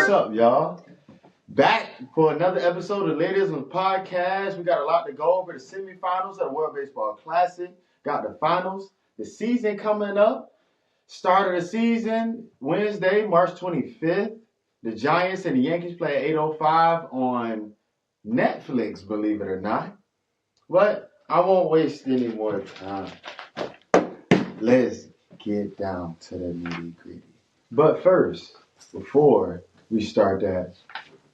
up, y'all? Back for another episode of Lydism podcast. We got a lot to go over. The semifinals of the World Baseball Classic. Got the finals. The season coming up. Start of the season, Wednesday, March 25th. The Giants and the Yankees play at 8:05 on Netflix, believe it or not. But I won't waste any more time. Let's get down to the nitty-gritty. But first, before we start that,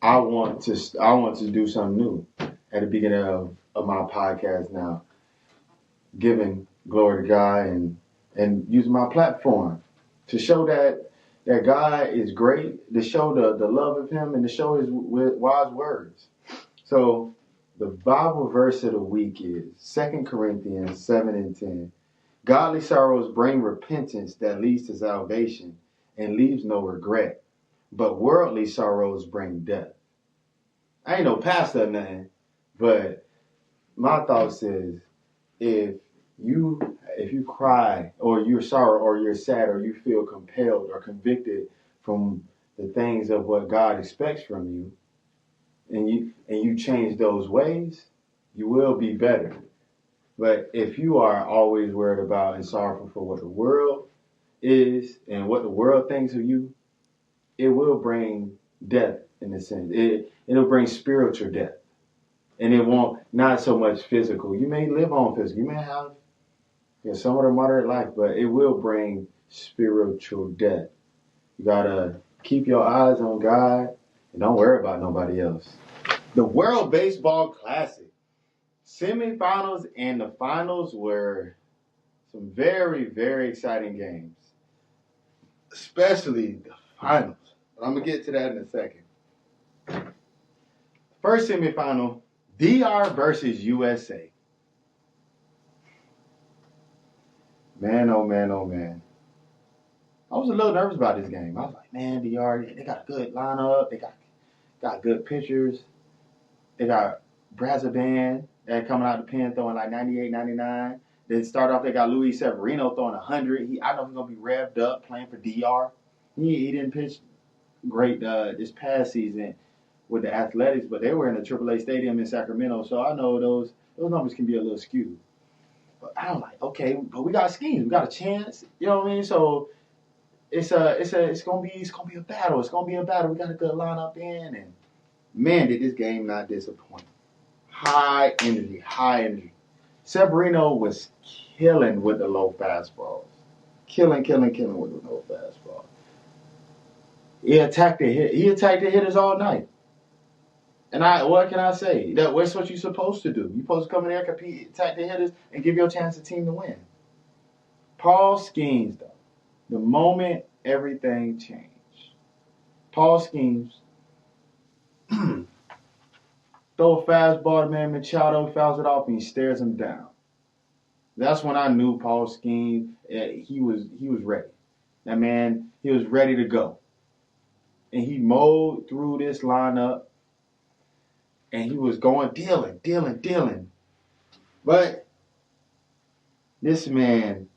I want to do something new at the beginning of my podcast now, giving glory to God and using my platform to show that God is great, to show the love of Him, and to show His wise words. So the Bible verse of the week is 2 Corinthians 7:10. Godly sorrows bring repentance that leads to salvation and leaves no regret, but worldly sorrows bring death. I ain't no pastor or nothing, but my thoughts is if you cry or you're sorry or you're sad or you feel compelled or convicted from the things of what God expects from you, and you change those ways, you will be better. But if you are always worried about and sorrowful for what the world is and what the world thinks of you, it will bring death in a sense. It'll bring spiritual death. And it won't, not so much physical. You may live on physical. You may have somewhat of a moderate life, but it will bring spiritual death. You got to keep your eyes on God and don't worry about nobody else. The World Baseball Classic. Semifinals and the finals were some very, very exciting games, especially the finals. But I'm going to get to that in a second. First semifinal, DR versus USA. Man, oh man, oh man. I was a little nervous about this game. I was like, man, DR, they got a good lineup. They got good pitchers. They got Brazaban coming out the pen throwing like 98, 99. Then start off, they got Luis Severino throwing 100. I know he's going to be revved up playing for DR. He didn't pitch great this past season with the Athletics, but they were in the AAA stadium in Sacramento, so I know those numbers can be a little skewed. But I'm like, okay, but we got schemes, we got a chance, you know what I mean? So it's gonna be a battle. It's gonna be a battle. We got a good lineup in, and man, did this game not disappoint. High energy. Severino was killing with the low fastballs. Killing with the low fastball. He attacked the hitters all night. And what can I say? That's what you're supposed to do. You're supposed to come in there, compete, attack the hitters, and give your chance to team to win. Paul schemes, though. The moment everything changed. Paul schemes. Throw a fastball to man Machado, fouls it off, and he stares him down. That's when I knew Paul schemed. He was ready. That man, he was ready to go. And he mowed through this lineup. And he was going dealing. But this man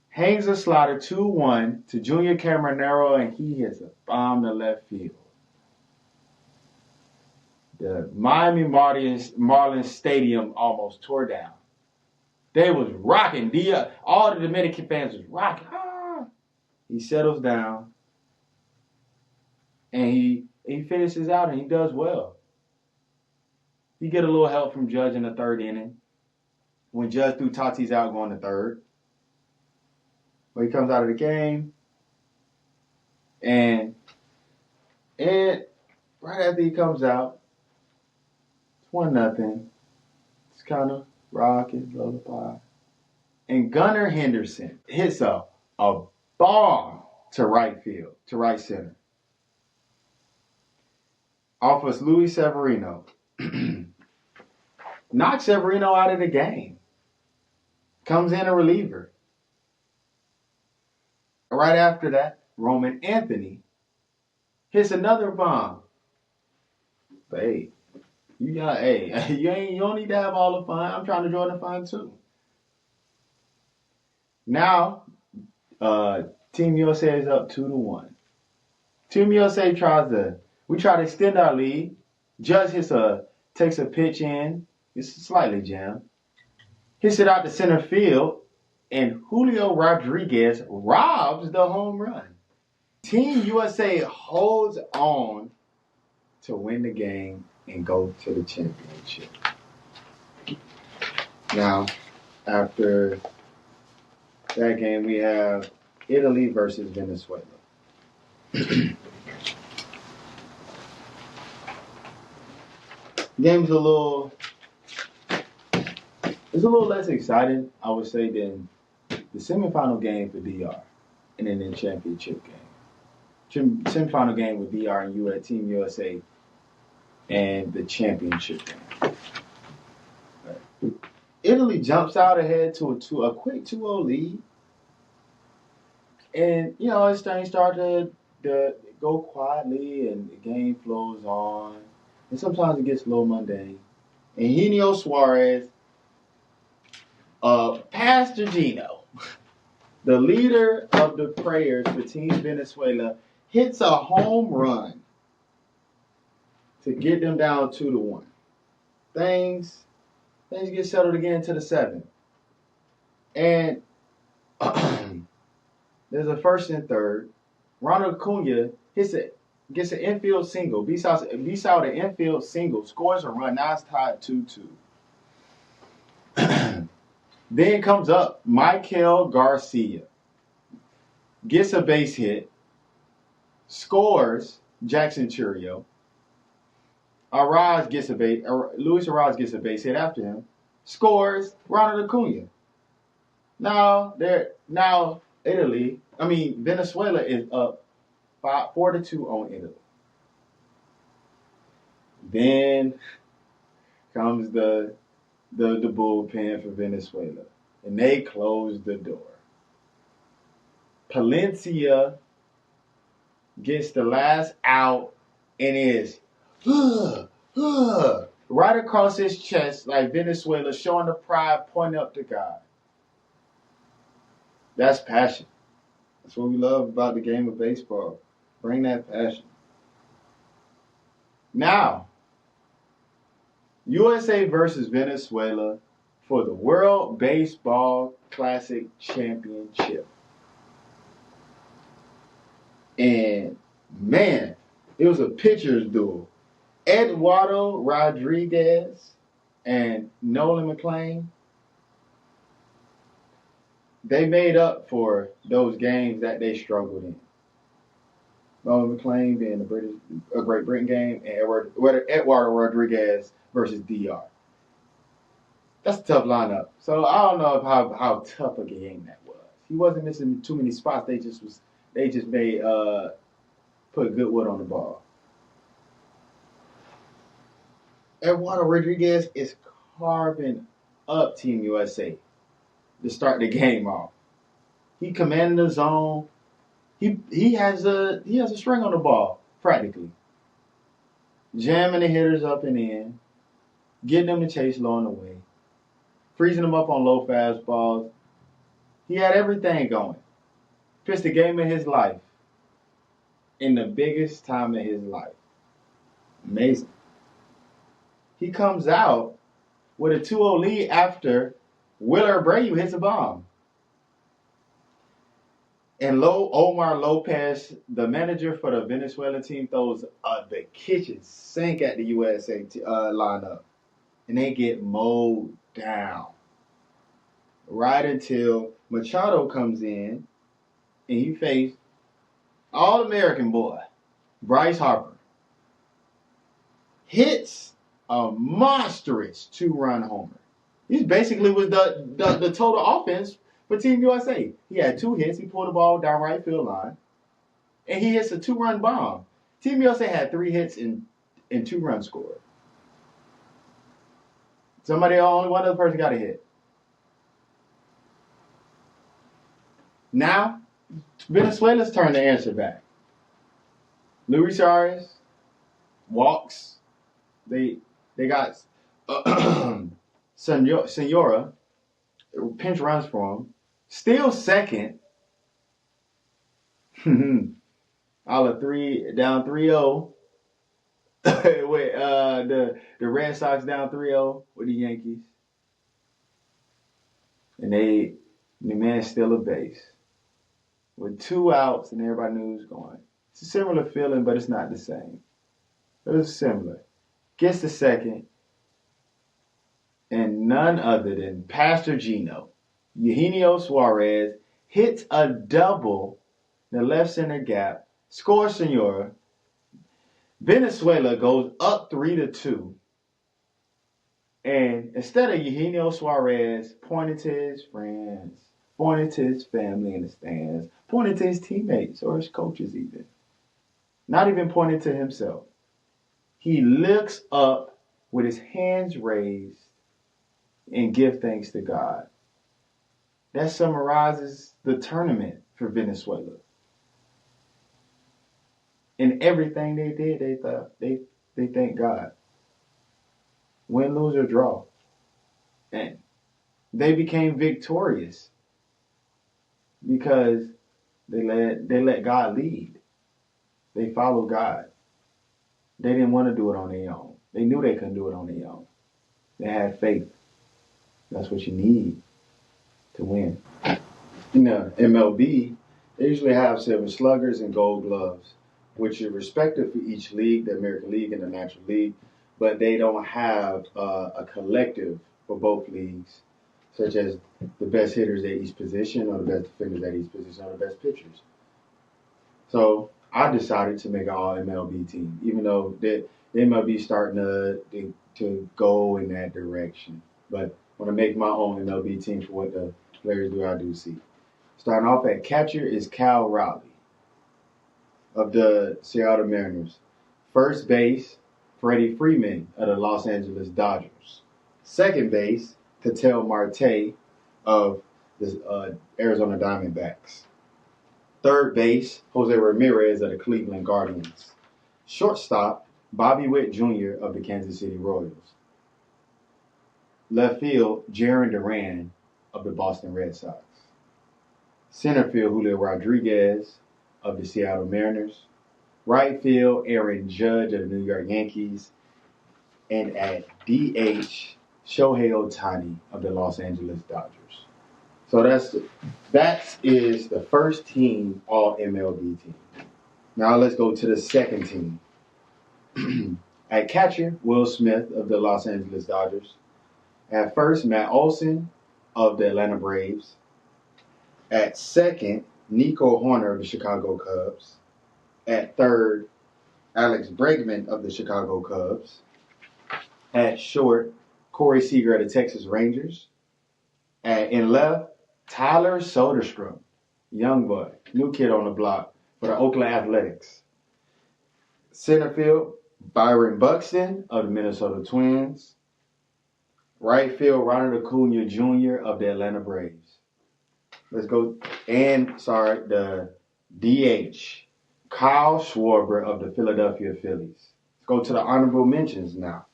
hangs a slider 2-1 to Junior Caminero, and he hits a bomb to left field. The Miami Marlins Stadium almost tore down. They was rocking. All the Dominican fans was rocking. He settles down, and he finishes out, and he does well. He get a little help from Judge in the third inning. When Judge threw Tatis out going to third. But he comes out of the game. And right after he comes out, it's 1-0. It's kind of rocking, lullaby. And Gunnar Henderson hits a bomb to right field, to right center. Offers Luis Severino. Knocks Severino out of the game. Comes in a reliever. Right after that, Roman Anthony hits another bomb. But hey, you don't need to have all the fun. I'm trying to join the fun too. Now, Team USA is up 2-1. Team USA tries to We try to extend our lead. Judge takes a pitch in. It's slightly jammed. Hits it out to center field, and Julio Rodriguez robs the home run. Team USA holds on to win the game and go to the championship. Now, after that game, we have Italy versus Venezuela. Game's a little less exciting, I would say, than the semifinal game for DR and then the championship game. Semifinal game with DR and Team USA and the championship game. Right. Italy jumps out ahead to a quick 2-0 lead. And, it's things start to go quietly and the game flows on. And sometimes it gets a little mundane. And Eugenio Suarez, Pastor Gino, the leader of the prayers for Team Venezuela, hits a home run to get them down 2-1. Things get settled again to the 7th. And there's a first and third. Ronald Acuna gets an infield single, beats out an infield single, scores a run. Now it's tied 2-2. Then comes up Michael Garcia, gets a base hit, scores Jackson Churio. Luis Arraez gets a base hit after him, scores Ronald Acuna. Now Venezuela is up 4-2 on Italy. Then comes the bullpen for Venezuela, and they close the door. Palencia gets the last out and is right across his chest like Venezuela, showing the pride, pointing up to God. That's passion. That's what we love about the game of baseball. Bring that passion. Now, USA versus Venezuela for the World Baseball Classic Championship. And, man, it was a pitcher's duel. Eduardo Rodriguez and Nolan McLean, they made up for those games that they struggled in. Nolan McLean being a Great Britain game, and Eduardo Rodriguez versus DR. That's a tough lineup. So I don't know how tough a game that was. He wasn't missing too many spots. They just made put good wood on the ball. Eduardo Rodriguez is carving up Team USA to start the game off. He commanded the zone. He has a string on the ball, practically. Jamming the hitters up and in, getting them to chase low and away, freezing them up on low fastballs. He had everything going. Pitched the game of his life in the biggest time of his life. Amazing. He comes out with a 2-0 lead after Willer Abreu hits a bomb. And Omar Lopez, the manager for the Venezuelan team, throws the kitchen sink at the USA lineup. And they get mowed down. Right until Machado comes in and he faced All-American boy, Bryce Harper. Hits a monstrous 2-run homer. He basically was the total offense for Team USA. He had 2 hits. He pulled the ball down right field line. And he hits a 2-run bomb. Team USA had 3 hits and 2 runs scored. Only one other person got a hit. Now, Venezuela's turn to answer back. Luis Suarez walks. They got Senora pinch runs for him. Still second. All of 3 down 3-0. Wait, the Red Sox down 3-0 with the Yankees, and the man still a base with 2 outs, and everybody knew he was going. It's a similar feeling, but it's not the same. But it's similar. Gets the second, and none other than Pastor Gino, Eugenio Suarez, hits a double in the left center gap, scores Senora. Venezuela goes up 3-2. And instead of Eugenio Suarez pointing to his friends, pointing to his family in the stands, pointing to his teammates or his coaches even, not even pointing to himself, he looks up with his hands raised and give thanks to God. That summarizes the tournament for Venezuela. In everything they did, they thank God. Win, lose, or draw. And they became victorious because they let God lead. They followed God. They didn't want to do it on their own. They knew they couldn't do it on their own. They had faith. That's what you need to win. In the MLB, they usually have silver sluggers and gold gloves, which are respected for each league, the American League and the National League, but they don't have a collective for both leagues, such as the best hitters at each position or the best defenders at each position or the best pitchers. So I decided to make an all MLB team, even though the MLB starting to go in that direction. But I want to make my own MLB team for what the players do I do see. Starting off at catcher is Cal Raleigh of the Seattle Mariners. First base, Freddie Freeman of the Los Angeles Dodgers. Second base, Ketel Marte of the Arizona Diamondbacks. Third base, Jose Ramirez of the Cleveland Guardians. Shortstop, Bobby Witt Jr. of the Kansas City Royals. Left field, Jarren Duran of the Boston Red Sox. Center field, Julio Rodriguez of the Seattle Mariners. Right field, Aaron Judge of the New York Yankees. And at DH, Shohei Ohtani of the Los Angeles Dodgers. So that is the first team all MLB team. Now let's go to the second team. At catcher, Will Smith of the Los Angeles Dodgers. At first, Matt Olson of the Atlanta Braves. At second, Nico Horner of the Chicago Cubs. At third, Alex Bregman of the Chicago Cubs. At short, Corey Seager of the Texas Rangers. In left, Tyler Soderstrom, young boy, new kid on the block for the Oakland Athletics. Center field, Byron Buxton of the Minnesota Twins. Right field, Ronald Acuna Jr. of the Atlanta Braves. Let's go. The DH, Kyle Schwarber of the Philadelphia Phillies. Let's go to the honorable mentions now.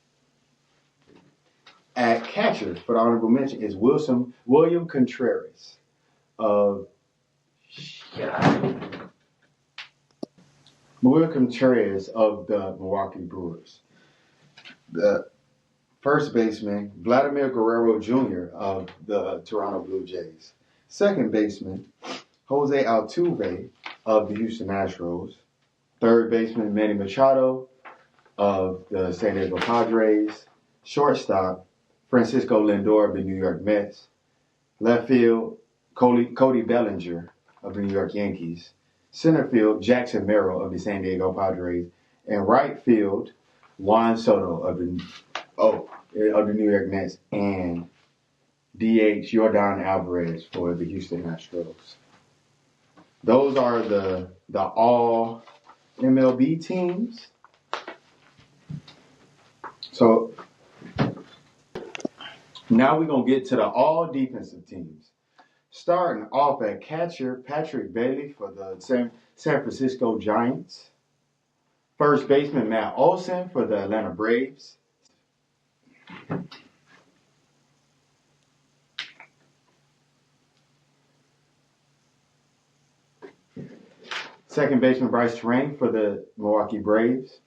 At catcher for the honorable mention is William Contreras of the Milwaukee Brewers. The first baseman, Vladimir Guerrero Jr. of the Toronto Blue Jays. Second baseman, Jose Altuve of the Houston Astros. Third baseman, Manny Machado of the San Diego Padres. Shortstop, Francisco Lindor of the New York Mets. Left field, Cody Bellinger of the New York Yankees. Center field, Jackson Merrill of the San Diego Padres. And right field, Juan Soto of the New York Mets. And DH, Yordan Alvarez for the Houston Astros. Those are the all MLB teams. So now we're going to get to the all defensive teams. Starting off at catcher, Patrick Bailey for the San Francisco Giants. First baseman, Matt Olson for the Atlanta Braves. Second baseman, Bryce Terang for the Milwaukee Braves.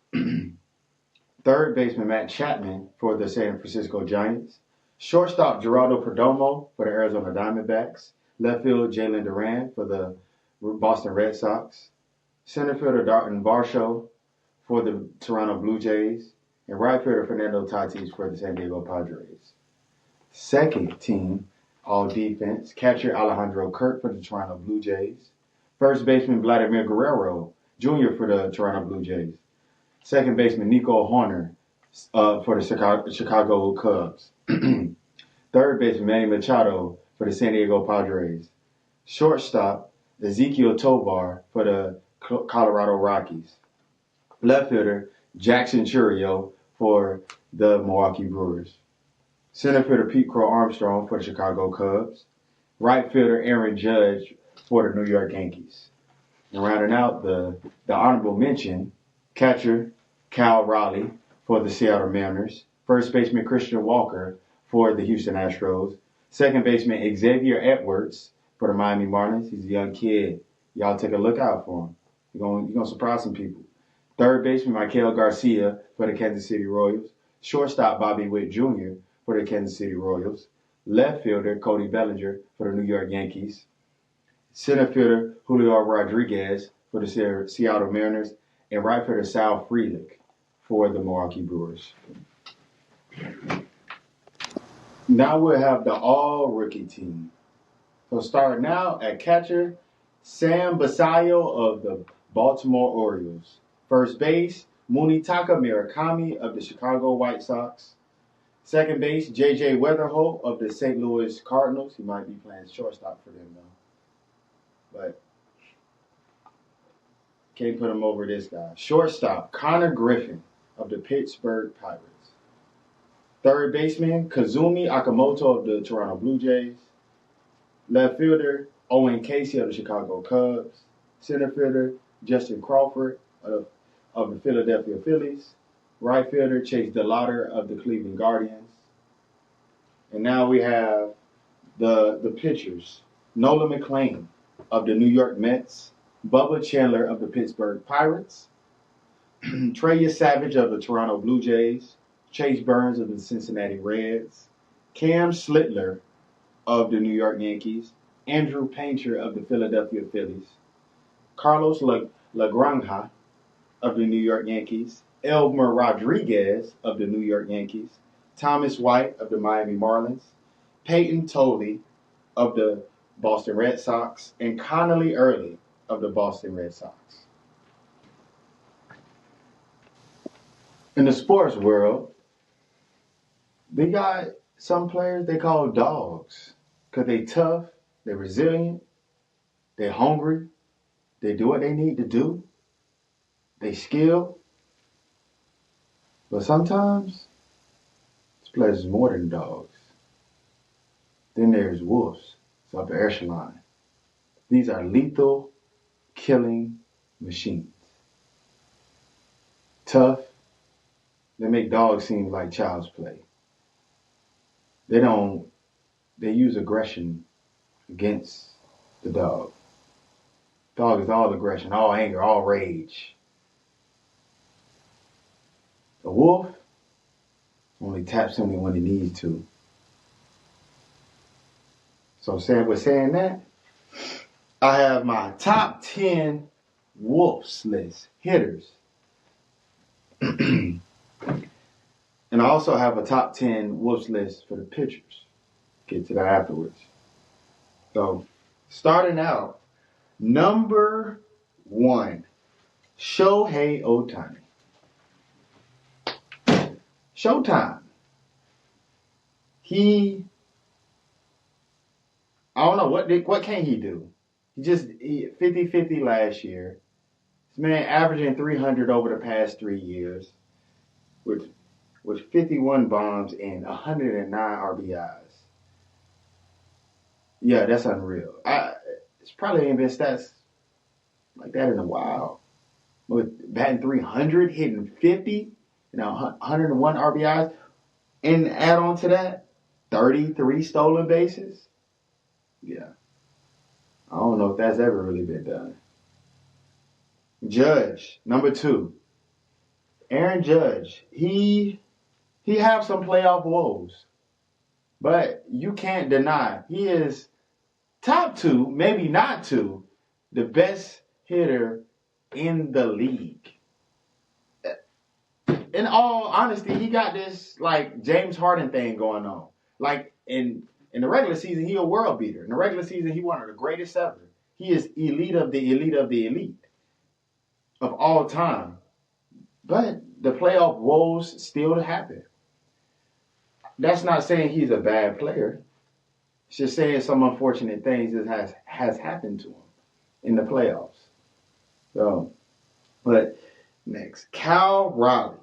Third baseman Matt Chapman for the San Francisco Giants. Shortstop Geraldo Perdomo for the Arizona Diamondbacks. Left field Jalen Duran for the Boston Red Sox. Center fielder Dalton Varsho for the Toronto Blue Jays. And right fielder Fernando Tatis for the San Diego Padres. Second team all defense, catcher Alejandro Kirk for the Toronto Blue Jays. First baseman Vladimir Guerrero Jr. for the Toronto Blue Jays. Second baseman Nico Horner for the Chicago Cubs. Third baseman Manny Machado for the San Diego Padres. Shortstop Ezekiel Tovar for the Colorado Rockies. Left fielder Jackson Chourio for the Milwaukee Brewers. Center fielder Pete Crow Armstrong for the Chicago Cubs. Right fielder Aaron Judge for the New York Yankees. And rounding out the honorable mention, catcher Cal Raleigh for the Seattle Mariners. First baseman Christian Walker for the Houston Astros. Second baseman Xavier Edwards for the Miami Marlins. He's a young kid. Y'all take a look out for him. You're gonna surprise some people. Third baseman Michael Garcia for the Kansas City Royals. Shortstop Bobby Witt Jr. for the Kansas City Royals. Left fielder Cody Bellinger for the New York Yankees. Center fielder Julio Rodriguez for the Seattle Mariners. And right fielder Sal Frelick for the Milwaukee Brewers. Now we'll have the all-rookie team. So starting now at catcher, Sam Basayo of the Baltimore Orioles. First base, Munitaka Murakami of the Chicago White Sox. Second base, J.J. Weatherholt of the St. Louis Cardinals. He might be playing shortstop for them, though. But can't put him over this guy. Shortstop, Connor Griffin of the Pittsburgh Pirates. Third baseman, Kazumi Akamoto of the Toronto Blue Jays. Left fielder, Owen Casey of the Chicago Cubs. Center fielder, Justin Crawford of the Philadelphia Phillies. Right fielder, Chase DeLauder of the Cleveland Guardians. And now we have the pitchers. Nolan McClain of the New York Mets. Bubba Chandler of the Pittsburgh Pirates. Treya Savage of the Toronto Blue Jays. Chase Burns of the Cincinnati Reds. Cam Slittler of the New York Yankees. Andrew Painter of the Philadelphia Phillies. Carlos Lagranja of the New York Yankees. Elmer Rodriguez of the New York Yankees. Thomas White of the Miami Marlins. Peyton Toley of the Boston Red Sox. And Connolly Early of the Boston Red Sox. In the sports world, they got some players they call dogs because they tough, they're resilient, they're hungry, they do what they need to do, they skilled. But sometimes, this players is more than dogs. Then there's wolves. It's upper echelon. These are lethal, killing machines. Tough. They make dogs seem like child's play. They use aggression against the dog. Dog is all aggression, all anger, all rage. A wolf only taps him when he needs to. So with saying that, I have my top 10 wolves list, hitters. And I also have a top 10 wolves list for the pitchers. Get to that afterwards. So, starting out, number 1, Shohei Ohtani. Showtime. I don't know, what can he do? He 50-50 last year. This man averaging 300 over the past 3 years with 51 bombs and 109 RBIs. Yeah, that's unreal. It's probably ain't been stats like that in a while. With batting 300, hitting 50, 101 RBIs, and add on to that, 33 stolen bases. Yeah. I don't know if that's ever really been done. Judge, number 2. Aaron Judge, he have some playoff woes, but you can't deny he is top two, maybe not two, the best hitter in the league. In all honesty, he got this like James Harden thing going on. Like in the regular season, he a world beater. In the regular season, he one of the greatest ever. He is elite of the elite of the elite of all time. But the playoff woes still happen. That's not saying he's a bad player. It's just saying some unfortunate things that has happened to him in the playoffs. So, but next, Cal Raleigh.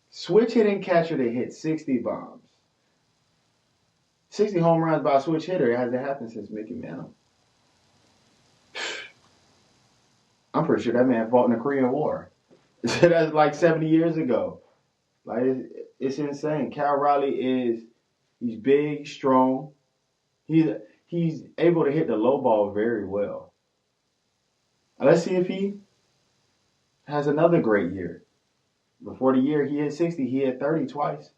Switch hitting catcher that hit 60 bombs. 60 home runs by a switch hitter. It hasn't happened since Mickey Mantle. I'm pretty sure that man fought in the Korean War. That's like 70 years ago. Like it's insane. Cal Raleigh he's big, strong. He's able to hit the low ball very well. Let's see if he has another great year. Before the year he hit 60, he hit 30 twice.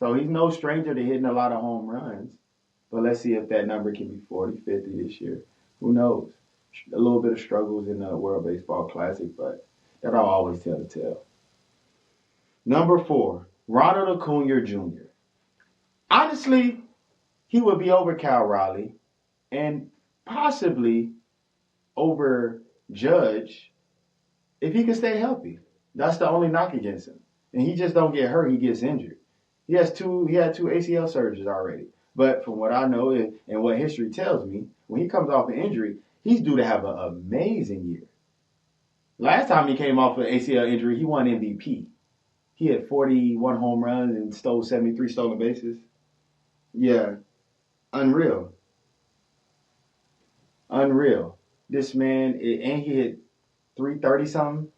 So he's no stranger to hitting a lot of home runs. But let's see if that number can be 40, 50 this year. Who knows? A little bit of struggles in the World Baseball Classic, but that'll always tell the tale. Number 4, Ronald Acuna Jr. Honestly, he would be over Cal Raleigh and possibly over Judge if he could stay healthy. That's the only knock against him. And he just don't get hurt, he gets injured. He had two ACL surgeries already. But from what I know and what history tells me, when he comes off an injury, he's due to have an amazing year. Last time he came off an ACL injury, he won MVP. He had 41 home runs and stole 73 stolen bases. Yeah, unreal. Unreal. This man, and he hit 330 something.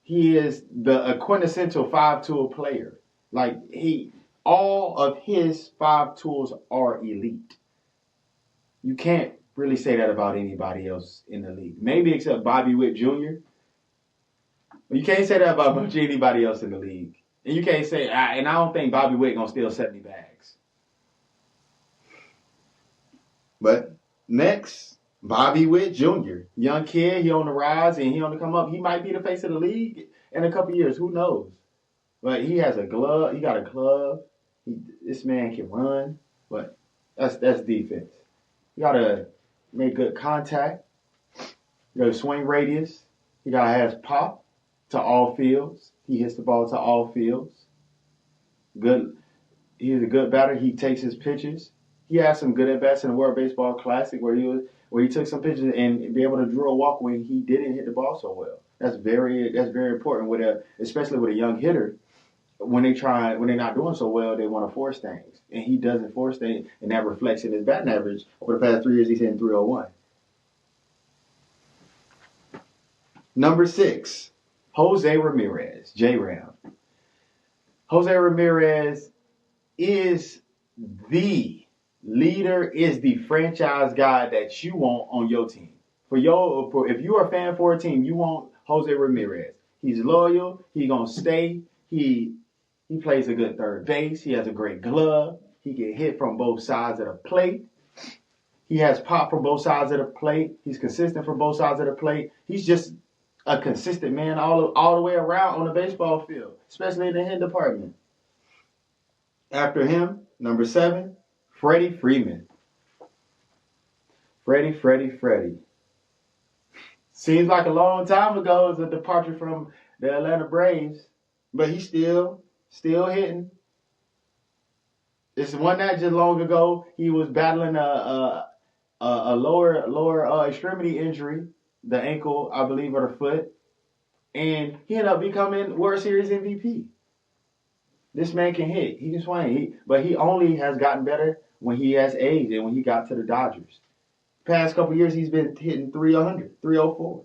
He is the quintessential 5-tool player. Like all of his 5 tools are elite. You can't really say that about anybody else in the league. Maybe except Bobby Witt Jr. But you can't say that about much anybody else in the league. And you can't say, and I don't think Bobby Witt gonna steal 70 bags. But next, Bobby Witt Jr. Young kid, he on the rise and he on the come up. He might be the face of the league in a couple years. Who knows? But he has a glove. He got a glove. This man can run. But that's defense. You gotta make good contact. You gotta swing radius. He gotta have pop to all fields. He hits the ball to all fields. Good. He's a good batter. He takes his pitches. He had some good at bats in the World Baseball Classic where he took some pitches and be able to draw a walk when he didn't hit the ball so well. That's very important especially with a young hitter. When they're not doing so well, they want to force things, and he doesn't force things, and that reflects in his batting average. Over the past 3 years, he's hitting 301. Number 6, Jose Ramirez, J-Ram. Jose Ramirez is the leader, is the franchise guy that you want on your team. If you are a fan for a team, you want Jose Ramirez. He's loyal. He's gonna stay. He plays a good third base. He has a great glove. He can hit from both sides of the plate. He has pop from both sides of the plate. He's consistent from both sides of the plate. He's just a consistent man all the way around on the baseball field, especially in the hitting department. After him, number 7, Freddie Freeman. Freddie. Seems like a long time ago as a departure from the Atlanta Braves, but he's still hitting. It's one not just long ago. He was battling a lower extremity injury, the ankle, I believe, or the foot, and he ended up becoming World Series MVP. This man can hit. He can swing. But he only has gotten better when he has aged and when he got to the Dodgers. Past couple years, he's been hitting 300, 304.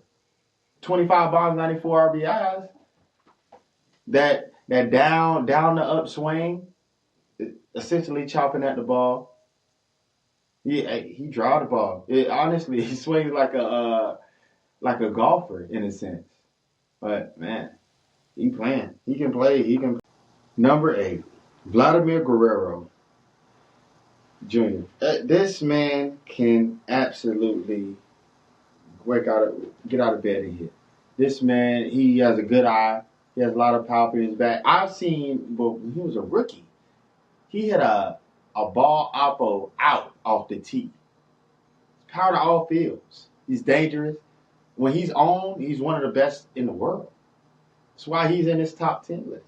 25 bombs, 94 RBIs. That down the upswing, essentially chopping at the ball. He draw the ball. Honestly, he swings like a golfer in a sense. But man, he playing. He can play. He can. Number 8, Vladimir Guerrero Jr. This man can absolutely get out of bed and hit. This man, he has a good eye. He has a lot of power in his back. I've seen, but when he was a rookie, he hit a ball oppo out off the tee. Power to all fields. He's dangerous. When he's on, he's one of the best in the world. That's why he's in this top 10 list.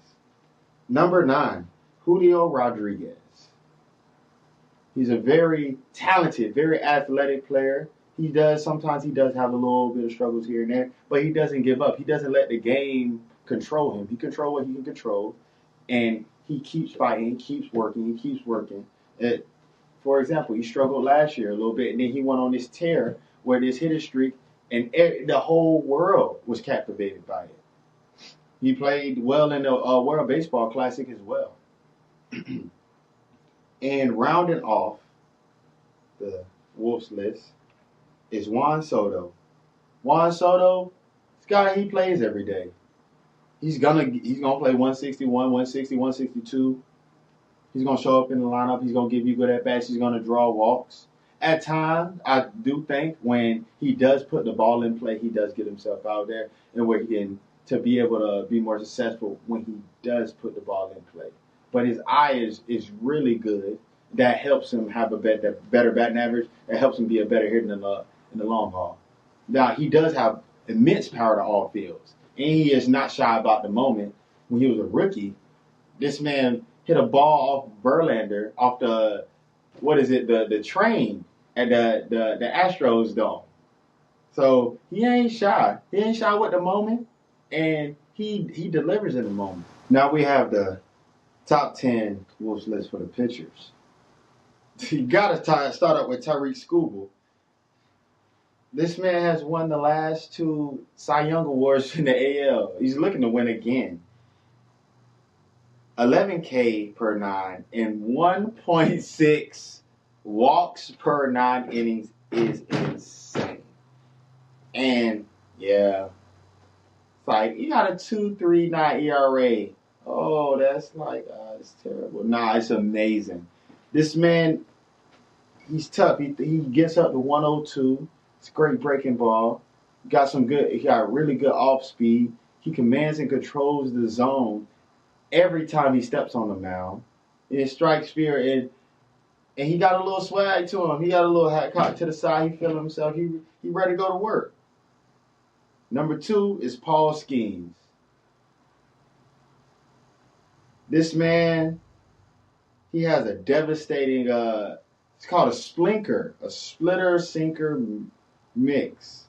Number 9, Julio Rodriguez. He's a very talented, very athletic player. Sometimes he does have a little bit of struggles here and there, but he doesn't give up. He doesn't let the game control him. He controls what he can control, and he keeps fighting, he keeps working. For example, he struggled last year a little bit, and then he went on this tear where this hitter streak, and the whole world was captivated by it. He played well in the World Baseball Classic as well. And rounding off the Wolves list is Juan Soto. Juan Soto, this guy, he plays every day. He's gonna play 161, 160, 162. He's gonna show up in the lineup. He's gonna give you good at bats. He's gonna draw walks. At times, I do think when he does put the ball in play, he does get himself out there, and where he can to be able to be more successful when he does put the ball in play. But his eye is really good. That helps him have a better batting average. It helps him be a better hitter in the long haul. Now, he does have immense power to all fields, and he is not shy about the moment. When he was a rookie, this man hit a ball off Verlander off the train at the Astros dome. So he ain't shy. He ain't shy with the moment, and he delivers in the moment. Now we have the top 10 Wolves list for the pitchers. You got to start up with Tariq Skubal. This man has won the last 2 Cy Young Awards in the AL. He's looking to win again. 11 K per 9 and 1.6 walks per 9 innings is insane. And yeah, it's like you got a 2.39 ERA. Oh, that's like it's terrible. Nah, it's amazing. This man, he's tough. He gets up to 102. It's a great breaking ball. He got really good off speed. He commands and controls the zone every time he steps on the mound. His strike spirit, and he got a little swag to him. He got a little hat cocked to the side. He feeling himself. He ready to go to work. Number 2 is Paul Skeens. This man, he has a devastating, it's called a splinker, a splitter sinker mix.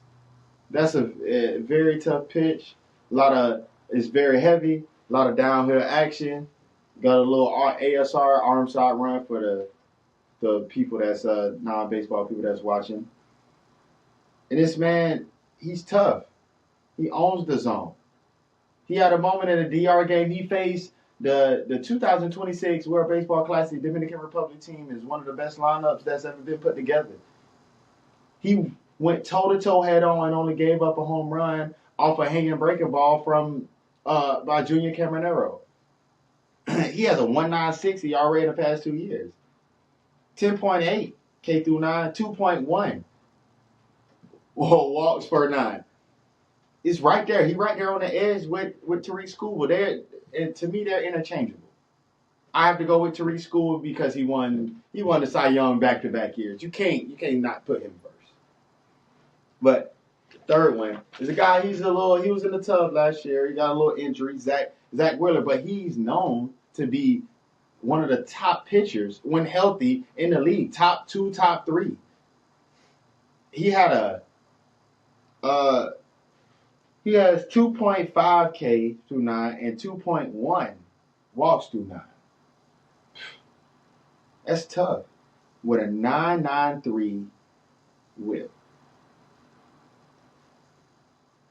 That's a very tough pitch. It's very heavy, a lot of downhill action. Got a little ASR, arm side run for the people that's non-baseball people that's watching. And this man, he's tough. He owns the zone. He had a moment in a DR game. He faced the 2026 World Baseball Classic Dominican Republic team is one of the best lineups that's ever been put together. He went toe-to-toe head-on and only gave up a home run off a hanging breaking ball from by Junior Caminero. He has a 1.96 ERA in the past 2 years. 10.8 K through 9, 2.1 walks per 9. It's right there. He's right there on the edge with Tariq Skubal. And to me, they're interchangeable. I have to go with Tariq Skubal because he won the Cy Young back-to-back years. You can't not put him first. But the third one is a guy. He was in the tub last year. He got a little injury, Zach Wheeler, but he's known to be one of the top pitchers when healthy in the league. Top 2, top 3. He has 2.5 K through 9 and 2.1 walks through 9. That's tough. With a 9.93 whip.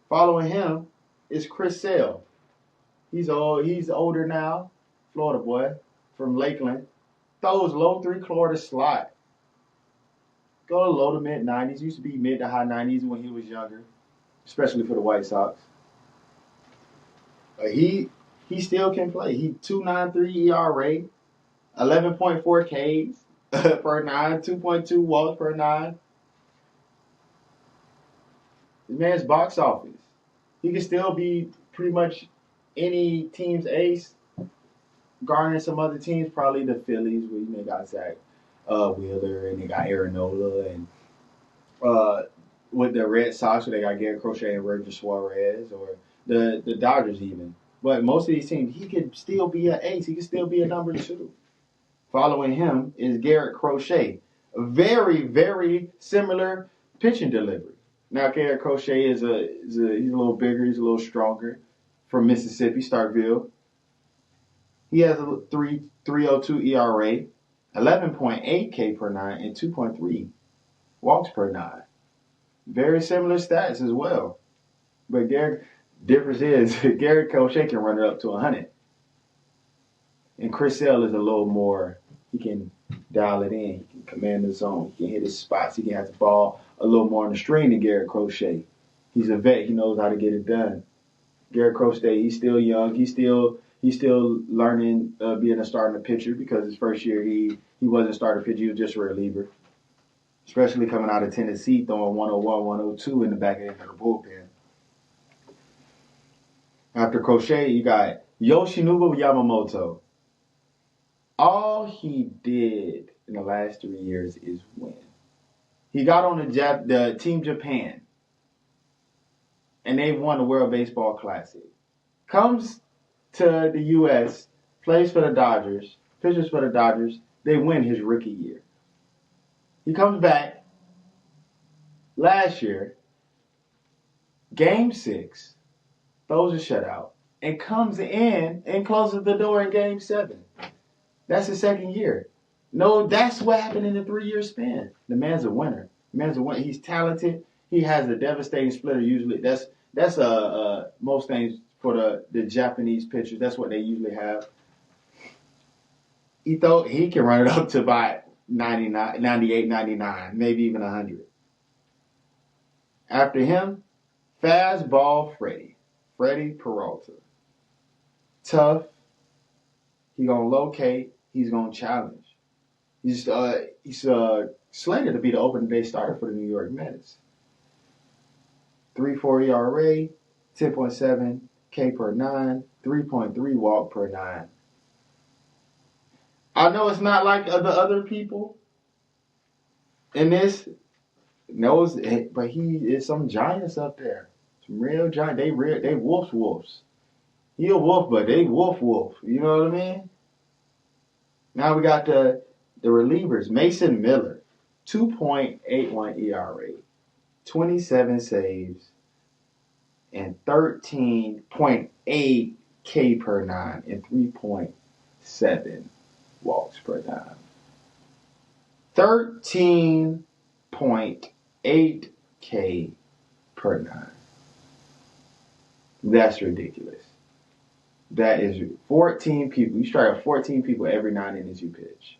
Following him is Chris Sale. He's older now, Florida boy from Lakeland. Throws low 3/4 slot. Go to low to mid 90s. Used to be mid to high 90s when he was younger, especially for the White Sox. He still can play. He 2.93 ERA, 11.4 Ks per nine, 2.2 walks per nine. The man's box office. He can still be pretty much any team's ace, garnering some other teams, probably the Phillies, where they got Zach Wheeler and they got Aaronola, and with the Red Sox, where they got Garrett Crochet and Roger Suarez, or the Dodgers even. But most of these teams, he could still be an ace. He could still be a number two. Following him is Garrett Crochet. Very, very similar pitching delivery. Now, Garrett Crochet he's a little bigger, he's a little stronger. From Mississippi, Starkville. He has a 3.02 ERA, 11.8 K per nine, and 2.3 walks per nine. Very similar stats as well. But difference is Garrett Crochet can run it up to 100. And Chris Sale is a little more, he can dial it in. He can command the zone. He can hit his spots. He can have the ball a little more on the string than Garrett Crochet. He's a vet. He knows how to get it done. Garrett Crochet, he's still young. He's still learning being a starting pitcher, because his first year he wasn't a starting pitcher. He was just a reliever. Especially coming out of Tennessee, throwing 101, 102 in the back end of the bullpen. After Crochet, you got Yoshinobu Yamamoto. All he did in the last 3 years is win. He got on the Team Japan, and they won the World Baseball Classic. Comes to the U.S., plays for the Dodgers, pitches for the Dodgers. They win his rookie year. He comes back last year, Game 6, throws a shutout, and comes in and closes the door in Game 7. That's his second year. No, that's what happened in the 3-year span. The man's a winner. He's talented. He has a devastating splitter. Usually, that's most things for the Japanese pitchers. That's what they usually have. He can run it up to about 99, 98, 99, maybe even 100. After him, fastball Freddie Peralta. Tough. He's going to locate. He's going to challenge. He's slated to be the opening day starter for the New York Mets. 3.4 ERA, 10.7 K per nine, 3.3 walk per nine. I know it's not like the other people in this, but he is some giants up there. Some real giants. They wolves. He a wolf, but they wolf. You know what I mean? Now we got the relievers. Mason Miller, 2.81 ERA, 27 saves, and 13.8 K per nine, and 3.7 walks per nine. 13.8 K per nine. That's ridiculous. That is 14 people. You strike out 14 people every 9 innings you pitch.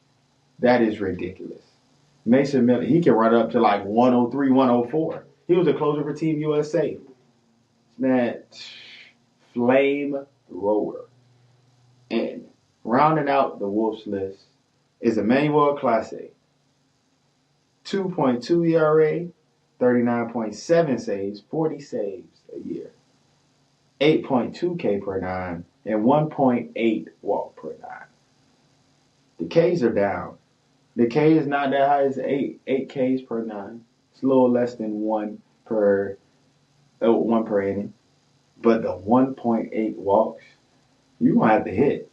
That is ridiculous. Mason Miller, he can run up to like 103, 104. He was a closer for Team USA. Man, flame roller. And rounding out the Wolves list is Emmanuel Clase. 2.2 ERA, 39.7 saves, 40 saves a year. 8.2 K per nine, and 1.8 walk per nine. The Ks are down. The K is not that high as 8 Ks per nine. It's a little less than one per inning. But the 1.8 walks, you're going to have to hit.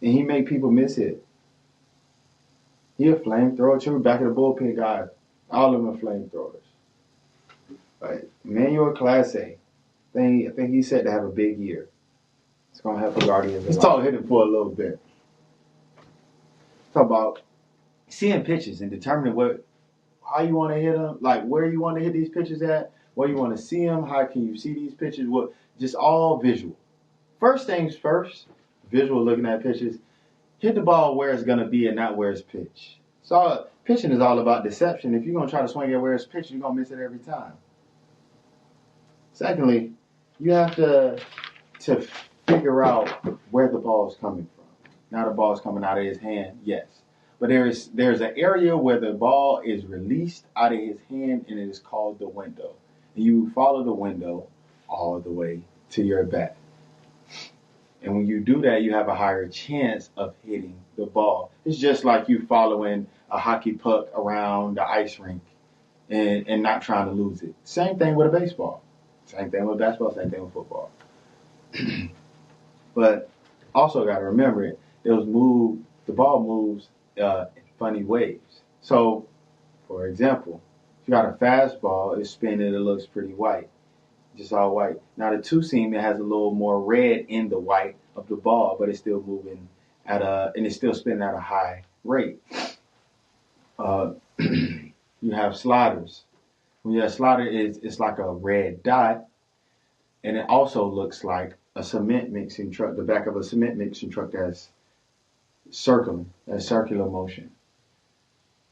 And he make people miss it. He a flamethrower too. Back of the bullpen guys. All of them are flamethrowers. But Emmanuel Clase, I think he's set to have a big year. It's going to help the Guardians. Let's talk hitting for a little bit. Talk about seeing pitches and determining how you want to hit them, like where you want to hit these pitches at, where you want to see them, how can you see these pitches, just all visual. First things first, visual looking at pitches, hit the ball where it's going to be and not where it's pitched. So pitching is all about deception. If you're going to try to swing it where it's pitched, you're going to miss it every time. Secondly, you have to figure out where the ball is coming from. Now the ball is coming out of his hand, yes. But there's an area where the ball is released out of his hand, and it is called the window. And you follow the window all the way to your bat. And when you do that, you have a higher chance of hitting the ball. It's just like you following a hockey puck around the ice rink and not trying to lose it. Same thing with a baseball. Same thing with basketball, same thing with football. But also got to remember it. The ball moves in funny ways. So, for example, if you got a fastball, it's spinning, it looks pretty white. Just all white. Now the two seam, it has a little more red in the white of the ball, but it's still moving and it's still spinning at a high rate. You have sliders. When you have slider, it's like a red dot, and it also looks like a cement mixing truck, the back of a cement mixing truck that's circular motion.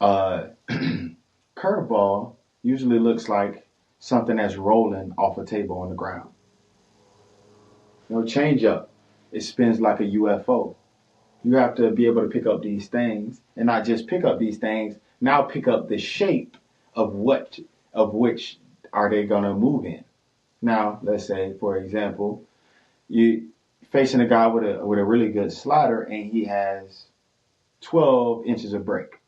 Curveball usually looks like something that's rolling off a table on the ground. Changeup, it spins like a UFO. You have to be able to pick up these things, and not just pick up these things. Now pick up the shape of which are they gonna move in. Now, let's say, for example, you facing a guy with a really good slider, and he has 12 inches of break.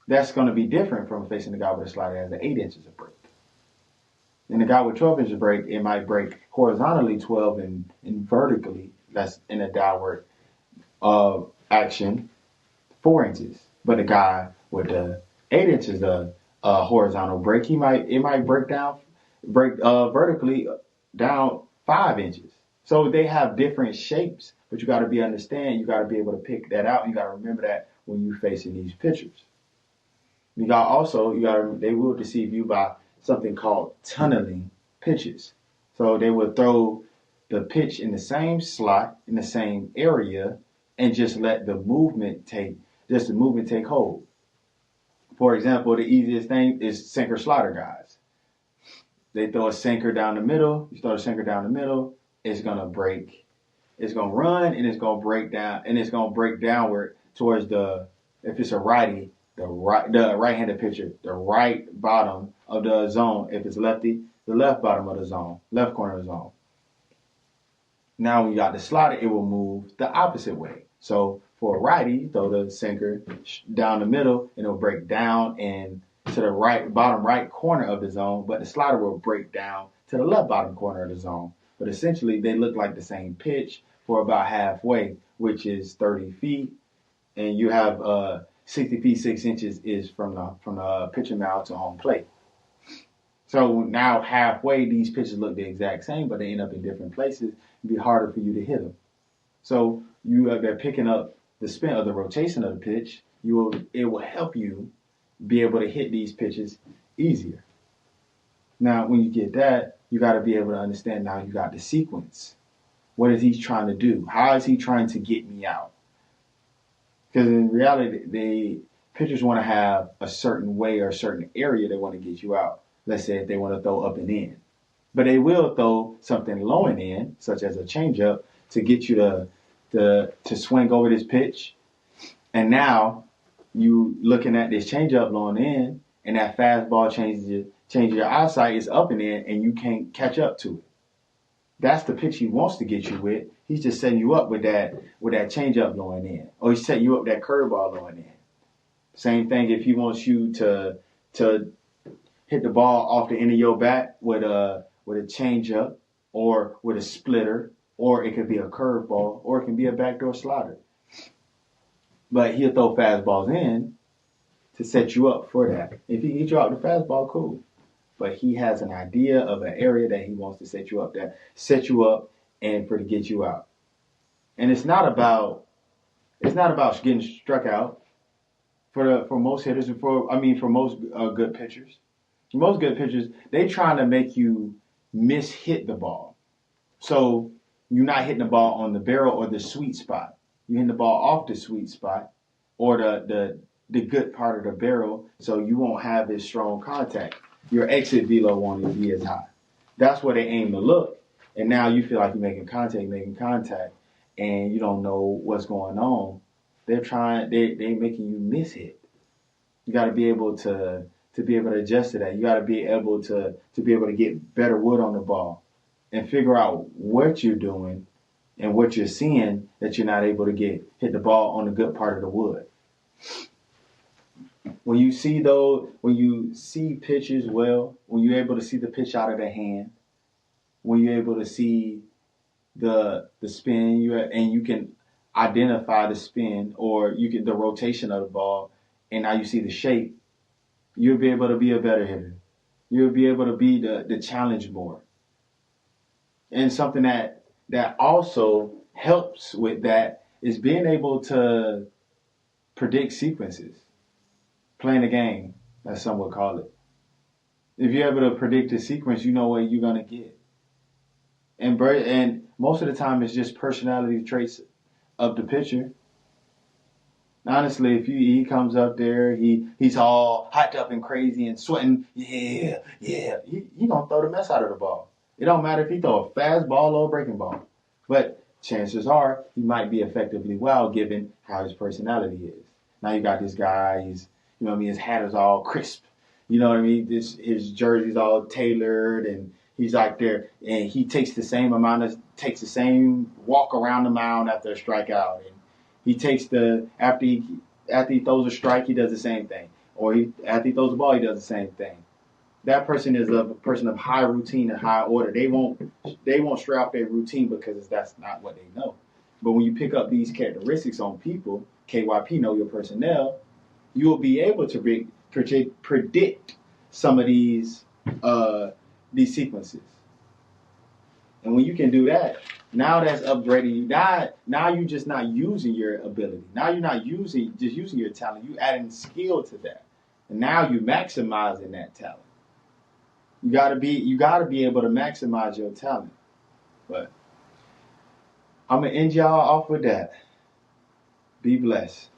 That's going to be different from facing a guy with a slider that has 8 inches of break. And the guy with 12 inches of break, it might break horizontally 12 and vertically, that's in a downward action, 4 inches. But the guy with the 8 inches of horizontal break, it might break vertically down 5 inches. So they have different shapes, but you got to you got to be able to pick that out. You got to remember that when you're facing these pitchers. They will deceive you by something called tunneling pitches. So they will throw the pitch in the same slot, in the same area, and just let the movement take hold. For example, the easiest thing is sinker slider guys. They throw a sinker down the middle. You throw a sinker down the middle, it's gonna break. It's gonna run and it's gonna break down, and it's gonna break downward towards if it's a righty, the right-handed pitcher, the right bottom of the zone. If it's lefty, the left bottom of the zone, left corner of the zone. Now when you got the slider, it will move the opposite way. So for a righty, you throw the sinker down the middle, and it'll break down and to the bottom right corner of the zone, but the slider will break down to the left bottom corner of the zone. But essentially, they look like the same pitch for about halfway, which is 30 feet, and you have 60 feet 6 inches is from the pitcher mound to home plate. So now halfway, these pitches look the exact same, but they end up in different places. It'd be harder for you to hit them. So they're picking up the spin of the rotation of the pitch. It will help you be able to hit these pitches easier. Now, when you get that, you got to be able to understand now you got the sequence. What is he trying to do? How is he trying to get me out? Because in reality, pitchers want to have a certain way or a certain area they want to get you out. Let's say if they want to throw up and in. But they will throw something low and in, such as a changeup, to get you to swing over this pitch. And now you looking at this changeup low and in, and that fastball changes your eyesight. It's up and in, and you can't catch up to it. That's the pitch he wants to get you with. He's just setting you up with that changeup low and in, or he's setting you up with that curveball low and in. Same thing if he wants you to hit the ball off the end of your bat with a changeup or with a splitter, or it could be a curveball, or it can be a backdoor slider. But he'll throw fastballs in to set you up for that. If he gets you out the fastball, cool. But he has an idea of an area that he wants to set you up and to get you out. And it's not about getting struck out for most hitters and for most good pitchers. Most good pitchers, they trying to make you hit the ball. So you're not hitting the ball on the barrel or the sweet spot. You're hitting the ball off the sweet spot or the good part of the barrel, so you won't have this strong contact. Your exit velo won't be as high. That's where they aim to look. And now you feel like you're making contact, and you don't know what's going on. They making you miss it. You got to be able to be able to adjust to that. You got to be able to be able to get better wood on the ball and figure out what you're doing and what you're seeing that you're not able to hit the ball on the good part of the wood. When you see pitches well, when you're able to see the pitch out of the hand, when you're able to see the spin, you can identify the spin or you get the rotation of the ball, and now you see the shape, you'll be able to be a better hitter. You'll be able to be the challenge more. And something that also helps with that is being able to predict sequences, playing a game, as some would call it. If you're able to predict a sequence, you know what you're gonna get. And most of the time, it's just personality traits of the pitcher. Honestly, if he comes up there, he's all hyped up and crazy and sweating, he gonna throw the mess out of the ball. It don't matter if he throw a fast ball or a breaking ball, but chances are he might be effectively well given how his personality is. Now you got this guy, his hat is all crisp, his jersey's all tailored, and he's out there, and he takes the same walk around the mound after a strikeout, and he takes after he throws a strike, he does the same thing. Or after he throws the ball, he does the same thing. That person is a person of high routine and high order. They won't stray off their routine because that's not what they know. But when you pick up these characteristics on people, KYP, know your personnel, you will be able to predict some of these sequences. And when you can do that, now that's upgrading you. Now you're just not using your ability. Now you're not using your talent. You're adding skill to that. And now you're maximizing that talent. You gotta be able to maximize your talent. But I'm gonna end y'all off with that. Be blessed.